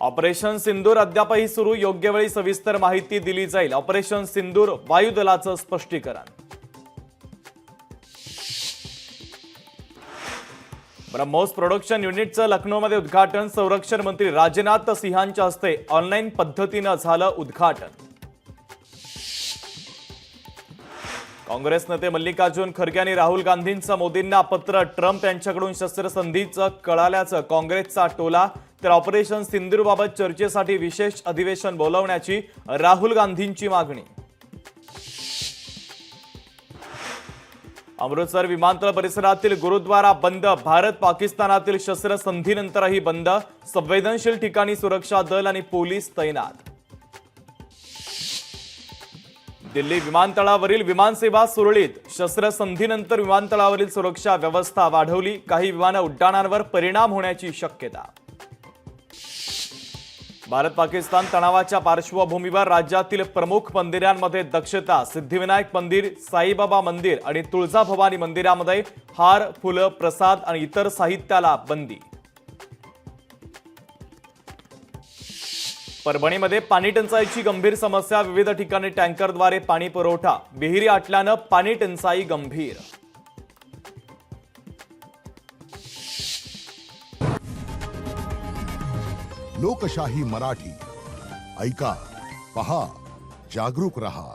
Operation सिंदूर अद्यापही सुरू, योग्य वेळी सविस्तर माहिती दिली जाईल. ऑपरेशन सिंदूर वायुदलाचं स्पष्टीकरण. ब्रह्मोस प्रोडक्शन युनिटचं लखनौमध्ये उद्घाटन. संरक्षण मंत्री राजनाथ सिंहांच्या हस्ते ऑनलाईन पद्धतीनं झालं उद्घाटन. काँग्रेस नेते मल्लिकार्जुन खरगे आणि राहुल गांधींचं मोदींना पत्र. ट्रम्प यांच्याकडून शस्त्रसंधीचं कळाल्याचं काँग्रेसचा टोला. तर ऑपरेशन सिंदूरबाबत चर्चेसाठी विशेष अधिवेशन बोलावण्याची राहुल गांधींची मागणी. अमृतसर विमानतळ परिसरातील गुरुद्वारा बंद. भारत पाकिस्तानातील शस्त्रसंधीनंतरही बंद. संवेदनशील ठिकाणी सुरक्षा दल आणि पोलीस तैनात. दिल्ली विमानतळावरील विमानसेवा सुरळीत. शस्त्रसंधीनंतर विमानतळावरील सुरक्षा व्यवस्था वाढवली. काही विमान उड्डाणांवर परिणाम होण्याची शक्यता. भारत पाकिस्तान तणावाच्या पार्श्वभूमीवर राज्यातील प्रमुख मंदिरांमध्ये दक्षता. सिद्धिविनायक मंदिर, साईबाबा मंदिर आणि तुळजाभवानी मंदिरामध्ये हार, फुलं, प्रसाद आणि इतर साहित्याला बंदी. परभणीमध्ये पाणी टंचाईची गंभीर समस्या. विविध ठिकाणी टँकरद्वारे पाणी पुरवठा. विहिरी आटल्यानं पाणी टंचाई गंभीर. लोकशाही मराठी ऐका, पहा, जागरूक रहा.